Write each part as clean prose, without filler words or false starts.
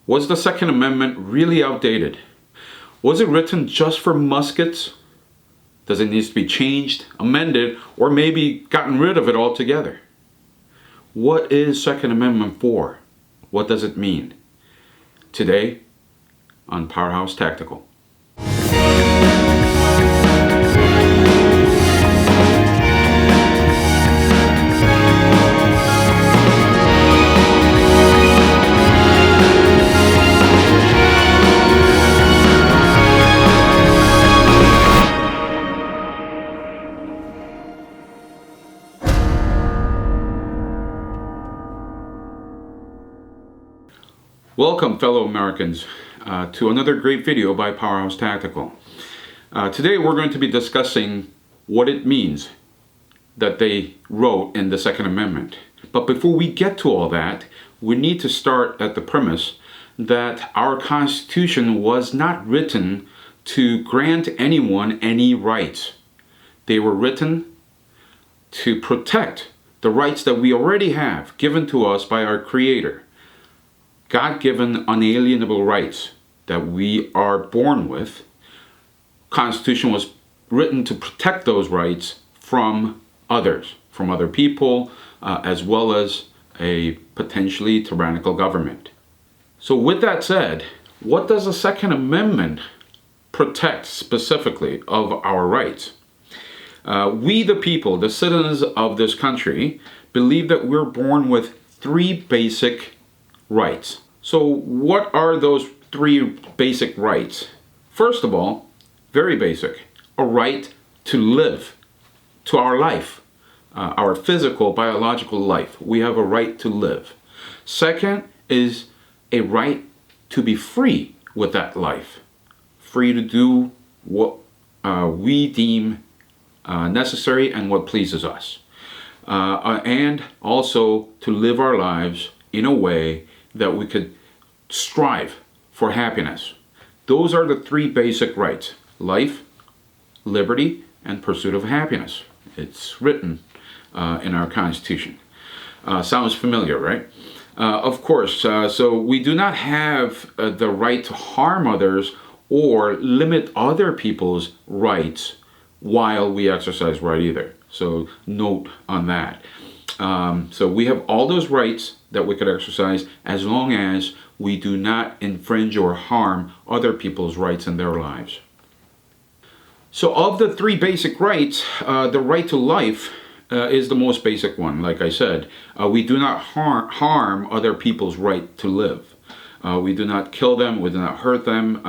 Was the Second Amendment really outdated? Was it written just for muskets? Does it need to be changed, amended, or maybe gotten rid of it altogether? What is Second Amendment for? What does it mean? Today on Powerhouse Tactical. Welcome, fellow Americans, to another great video by Powerhouse Tactical. Today we're going to be discussing what it means that they wrote in the Second Amendment. But before we get to all that, we need to start at the premise that our Constitution was not written to grant anyone any rights. They were written to protect the rights that we already have given to us by our Creator. God-given unalienable rights that we are born with. Constitution was written to protect those rights from others, from other people, as well as a potentially tyrannical government. So with that said, what does the Second Amendment protect specifically of our rights? We the people, the citizens of this country, believe that we're born with three basic rights. So what are those three basic rights? First of all, very basic, a right to live, to our life, our physical, biological life. We have a right to live. Second is a right to be free with that life, free to do what we deem necessary and what pleases us. And also to live our lives in a way that we could strive for happiness. Those are the three basic rights: life, liberty, and pursuit of happiness. It's written in our Constitution. Sounds familiar, right? Of course, so we do not have the right to harm others or limit other people's rights while we exercise right either. So note on that. So we have all those rights that we could exercise as long as we do not infringe or harm other people's rights in their lives. So of the three basic rights, the right to life is the most basic one. Like I said, we do not harm other people's right to live. We do not kill them, we do not hurt them,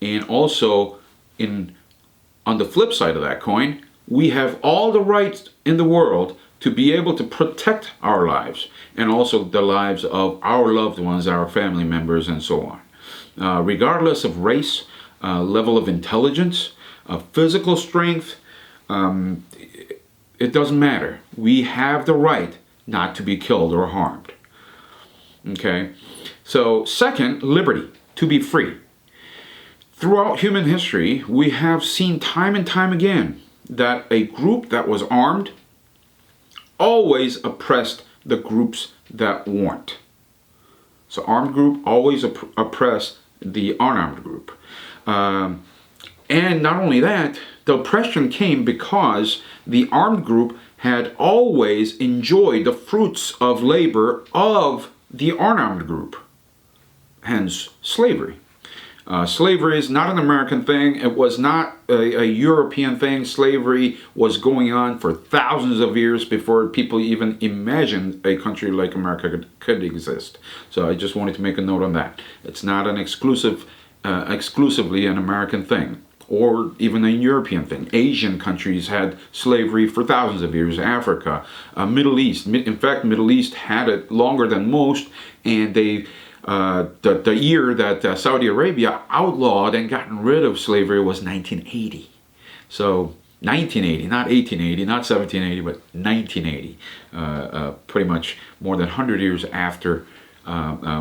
and also on the flip side of that coin, we have all the rights in the world to be able to protect our lives and also the lives of our loved ones, our family members, and so on. Regardless of race, level of intelligence, physical strength, it doesn't matter. We have the right not to be killed or harmed. Okay? So second, liberty, to be free. Throughout human history, we have seen time and time again that a group that was armed always oppressed the groups that weren't. So armed group always oppressed the unarmed group. And not only that, the oppression came because the armed group had always enjoyed the fruits of labor of the unarmed group. Hence, slavery. Slavery is not an American thing. It was not a European thing. Slavery was going on for thousands of years before people even imagined a country like America could exist. So I just wanted to make a note on that. It's not an exclusively an American thing, or even a European thing. Asian countries had slavery for thousands of years. Africa, Middle East. In fact, Middle East had it longer than most, and they the year that Saudi Arabia outlawed and gotten rid of slavery was 1980. So 1980, not 1880, not 1780, but 1980. Pretty much more than 100 years after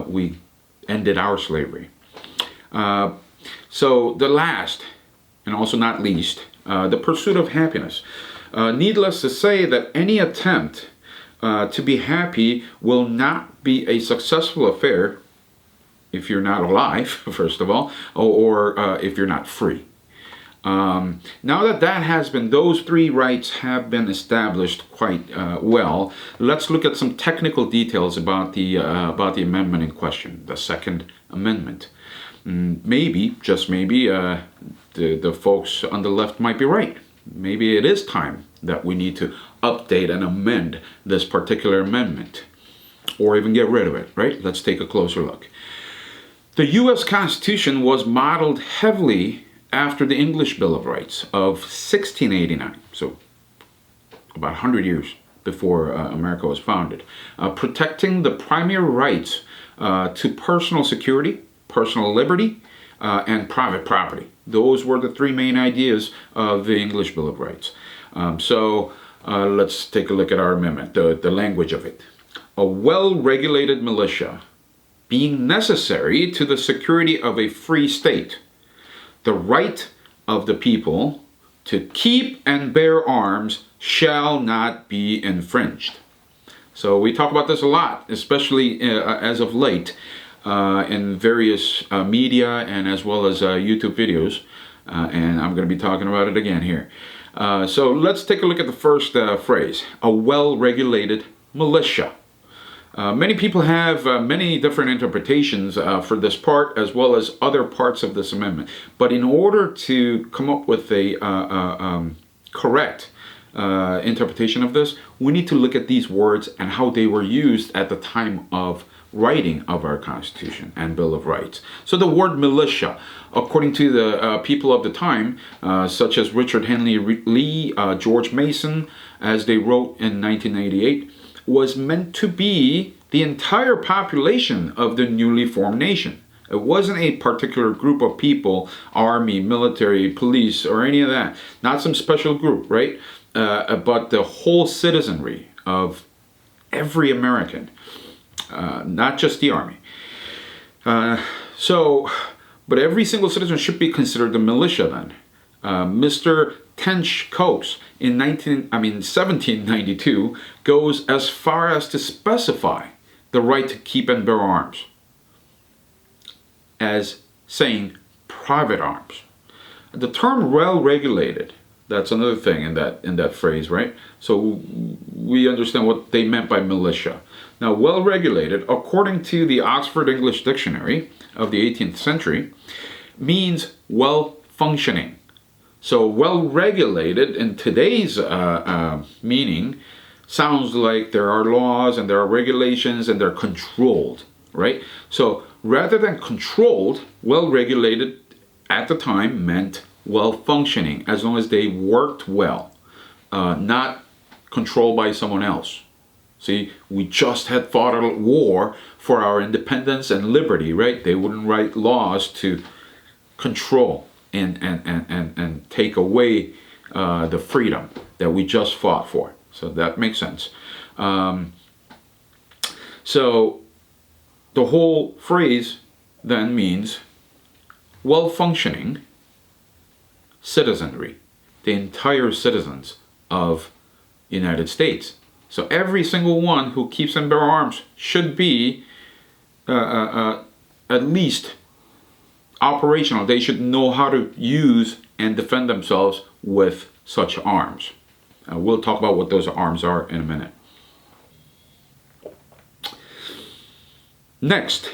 we ended our slavery. So the last, and also not least, the pursuit of happiness. Needless to say that any attempt to be happy will not be a successful affair if you're not alive, first of all, or if you're not free. Now that that has been, those three rights have been established quite well, let's look at some technical details about the amendment in question, the Second Amendment. Maybe, just maybe, the folks on the left might be right. Maybe it is time that we need to update and amend this particular amendment, or even get rid of it, right? Let's take a closer look. The U.S. Constitution was modeled heavily after the English Bill of Rights of 1689, so about 100 years before America was founded, protecting the primary rights to personal security, personal liberty, and private property. Those were the three main ideas of the English Bill of Rights. So let's take a look at our amendment, the language of it. A well-regulated militia being necessary to the security of a free state, the right of the people to keep and bear arms shall not be infringed. So we talk about this a lot, especially as of late in various media and as well as YouTube videos. And I'm going to be talking about it again here. So let's take a look at the first phrase, a well-regulated militia. Many people have many different interpretations for this part as well as other parts of this amendment. But in order to come up with a correct interpretation of this, we need to look at these words and how they were used at the time of writing of our Constitution and Bill of Rights. So the word militia, according to the people of the time, such as Richard Henry Lee, George Mason, as they wrote in 1988, was meant to be the entire population of the newly formed nation. It wasn't a particular group of people, army, military, police, or any of that. Not some special group, right? But the whole citizenry of every American, not just the army. But every single citizen should be considered a militia then. Mr. Tench Coates in 1792 goes as far as to specify the right to keep and bear arms as saying private arms. The term well-regulated, that's another thing in that phrase, right? So we understand what they meant by militia. Now, well-regulated, according to the Oxford English Dictionary of the 18th century, means well-functioning. So well-regulated in today's meaning sounds like there are laws and there are regulations and they're controlled, right? So rather than controlled, well-regulated at the time meant well-functioning, as long as they worked well, not controlled by someone else. See, we just had fought a war for our independence and liberty, right? They wouldn't write laws to control and take away the freedom that we just fought for. So that makes sense. So the whole phrase then means well-functioning citizenry, the entire citizens of the United States. So every single one who keeps and bear arms should be at least operational. They should know how to use and defend themselves with such arms. We'll talk about what those arms are in a minute. Next,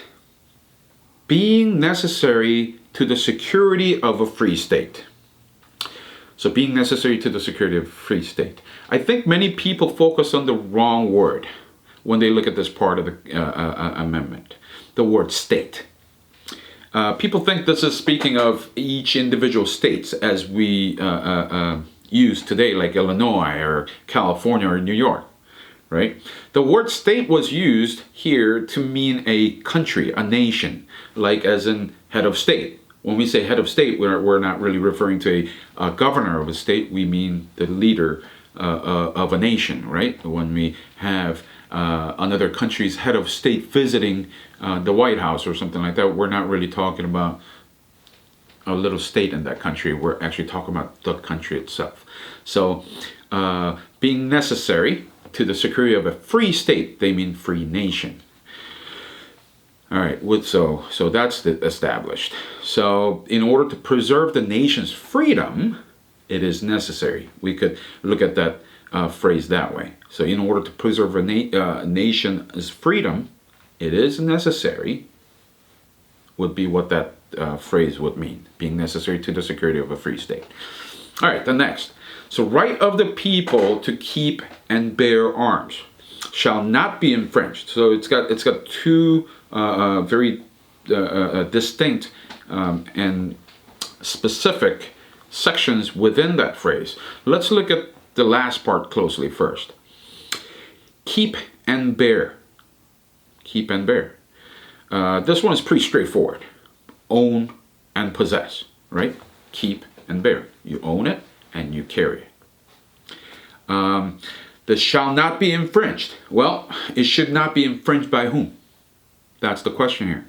being necessary to the security of a free state. So being necessary to the security of a free state. I think many people focus on the wrong word when they look at this part of the amendment, the word state. People think this is speaking of each individual states as we use today, like Illinois or California or New York, right? The word state was used here to mean a country, a nation, like as in head of state. When we say head of state, we're not really referring to a governor of a state. We mean the leader of a nation, right? When we have another country's head of state visiting the White House or something like that, we're not really talking about a little state in that country. We're actually talking about the country itself. So being necessary to the security of a free state, they mean free nation. All right, so that's established. So in order to preserve the nation's freedom, it is necessary. We could look at that phrase that way. So in order to preserve a nation's freedom, it is necessary would be what that phrase would mean, being necessary to the security of a free state. All right, the next. So right of the people to keep and bear arms shall not be infringed. So it's got two very distinct and specific sections within that phrase. Let's look at the last part closely first. Keep and bear. Keep and bear. This one is pretty straightforward. Own and possess, right? Keep and bear. You own it and you carry it. This shall not be infringed. Well, it should not be infringed by whom? That's the question here.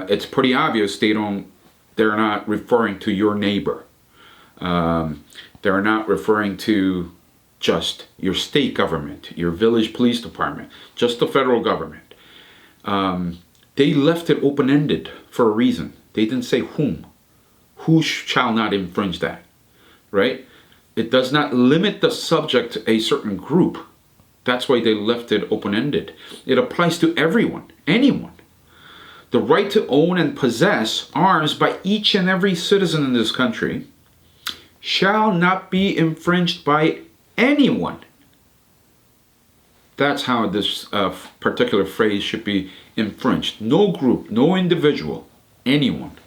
It's pretty obvious they're not referring to your neighbor. They're not referring to just your state government, your village police department, just the federal government. They left it open-ended for a reason. They didn't say whom. Who shall not infringe that, right? It does not limit the subject to a certain group. That's why they left it open-ended. It applies to everyone, anyone. The right to own and possess arms by each and every citizen in this country shall not be infringed by anyone. That's how this particular phrase should be infringed. No group, no individual, anyone.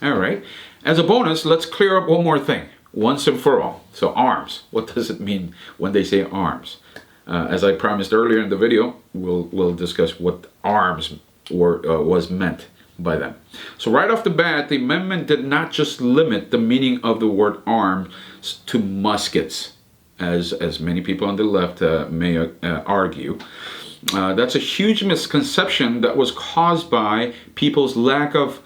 All right. As a bonus, let's clear up one more thing, once and for all. So arms. What does it mean when they say arms? As I promised earlier in the video, we'll discuss what arms was meant by them. So right off the bat, the amendment did not just limit the meaning of the word arms to muskets, as many people on the left may argue. That's a huge misconception that was caused by people's lack of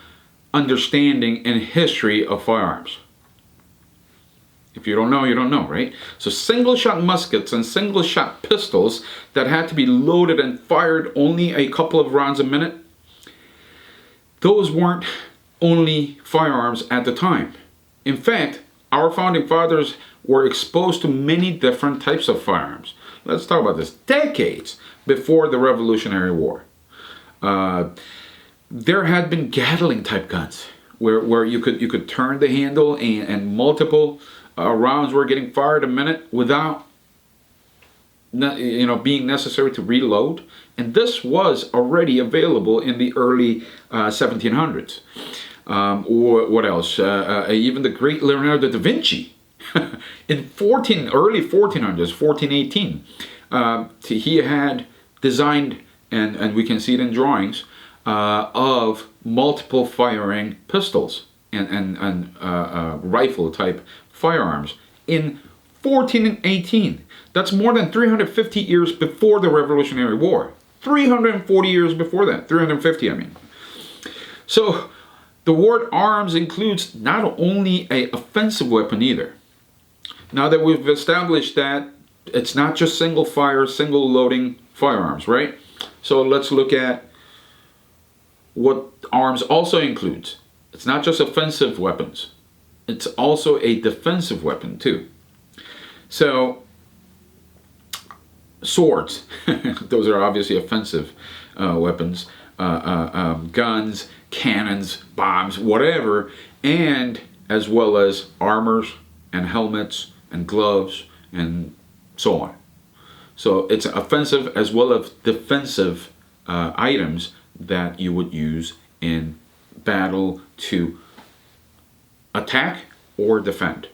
understanding and history of firearms. If you don't know, you don't know, right? So single-shot muskets and single-shot pistols that had to be loaded and fired only a couple of rounds a minute, those weren't only firearms at the time. In fact, our founding fathers were exposed to many different types of firearms. Let's talk about this. Decades before the Revolutionary War, there had been Gatling type guns where you could turn the handle and multiple rounds were getting fired a minute without being necessary to reload. And this was already available in the early 1700s. Or what else? Even the great Leonardo da Vinci in early 1400s, 1418, he had designed, and we can see it in drawings, of multiple firing pistols and rifle type firearms in 1418. That's more than 350 years before the Revolutionary War. 340 years before that. 350, I mean. So the word arms includes not only an offensive weapon either. Now that we've established that it's not just single fire, single loading firearms, right? So let's look at what arms also includes. It's not just offensive weapons. It's also a defensive weapon too. So swords, those are obviously offensive weapons. Guns, cannons, bombs, whatever, and as well as armors and helmets and gloves and so on. So it's offensive as well as defensive items that you would use in battle to attack or defend.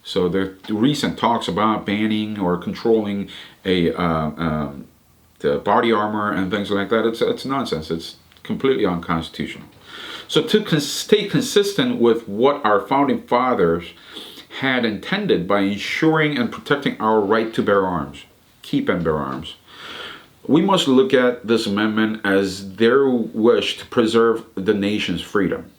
So the recent talks about banning or controlling the body armor and things like that, it's nonsense. It's completely unconstitutional. So to stay consistent with what our founding fathers had intended by ensuring and protecting our right to bear arms, keep and bear arms, we must look at this amendment as their wish to preserve the nation's freedom,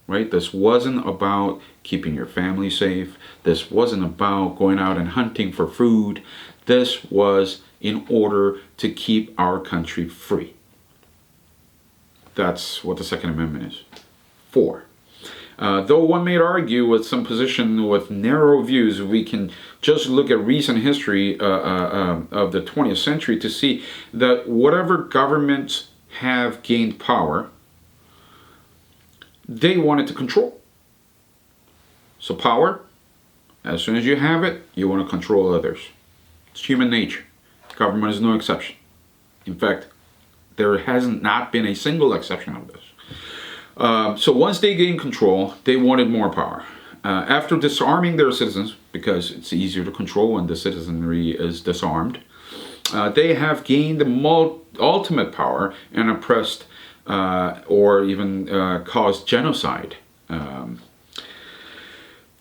right? This wasn't about keeping your family safe. This wasn't about going out and hunting for food. This was in order to keep our country free. That's what the Second Amendment is for. Though one may argue with some position with narrow views, we can just look at recent history of the 20th century to see that whatever governments have gained power, they wanted to control. So power, as soon as you have it, you want to control others. It's human nature. Government is no exception. In fact, there hasn't not been a single exception of this. So once they gained control, they wanted more power. After disarming their citizens, because it's easier to control when the citizenry is disarmed, they have gained the ultimate power and oppressed or even caused genocide.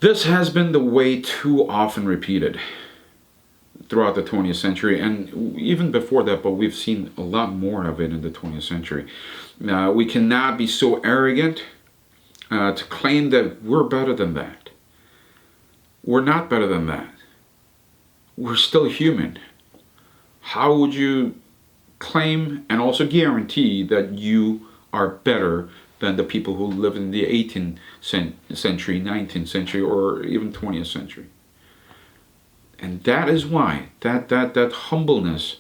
This has been the way too often repeated throughout the 20th century, and even before that, but we've seen a lot more of it in the 20th century. We cannot be so arrogant to claim that we're better than that. We're not better than that. We're still human. How would you claim and also guarantee that you are better than the people who live in the 18th century, 19th century, or even 20th century? And that is why that humbleness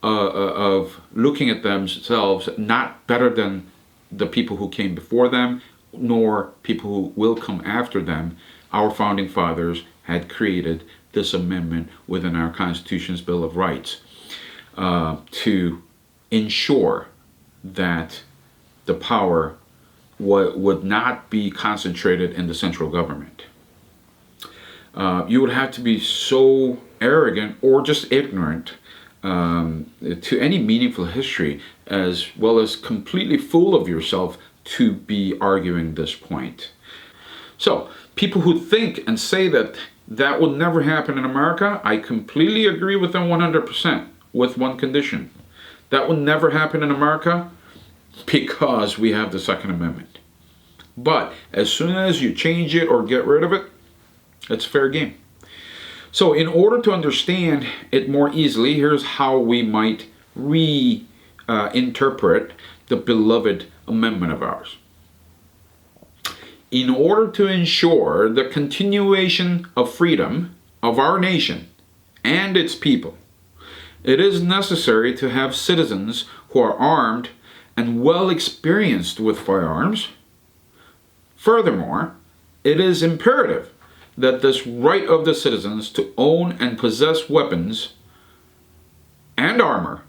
of looking at themselves not better than the people who came before them, nor people who will come after them, our founding fathers had created this amendment within our Constitution's Bill of Rights to ensure that the power would not be concentrated in the central government. You would have to be so arrogant or just ignorant to any meaningful history, as well as completely full of yourself, to be arguing this point. So, people who think and say that that will never happen in America, I completely agree with them 100%, with one condition. That will never happen in America because we have the Second Amendment. But as soon as you change it or get rid of it, it's fair game. So in order to understand it more easily, here's how we might reinterpret the beloved amendment of ours. In order to ensure the continuation of freedom of our nation and its people, it is necessary to have citizens who are armed and well experienced with firearms. Furthermore, it is imperative that this right of the citizens to own and possess weapons and armor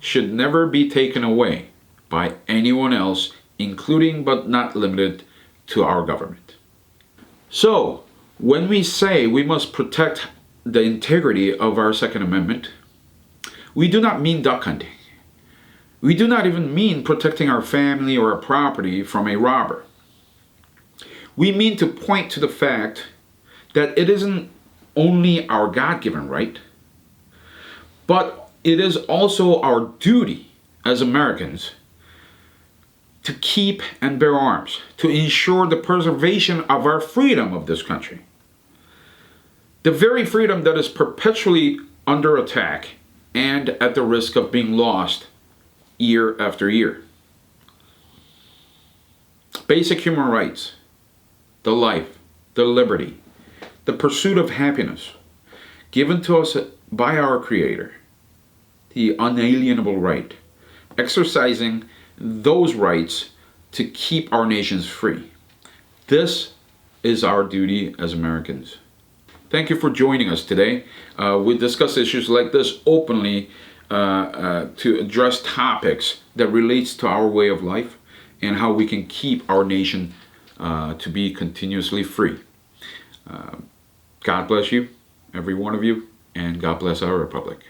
should never be taken away by anyone else, including but not limited to our government. So, when we say we must protect the integrity of our Second Amendment, we do not mean duck hunting. We do not even mean protecting our family or our property from a robber. We mean to point to the fact that it isn't only our God-given right, but it is also our duty as Americans to keep and bear arms, to ensure the preservation of our freedom of this country. The very freedom that is perpetually under attack and at the risk of being lost year after year. Basic human rights, the life, the liberty, the pursuit of happiness, given to us by our Creator, the unalienable right, exercising those rights to keep our nations free. This is our duty as Americans. Thank you for joining us today. We discuss issues like this openly to address topics that relates to our way of life and how we can keep our nation to be continuously free. God bless you, every one of you, and God bless our republic.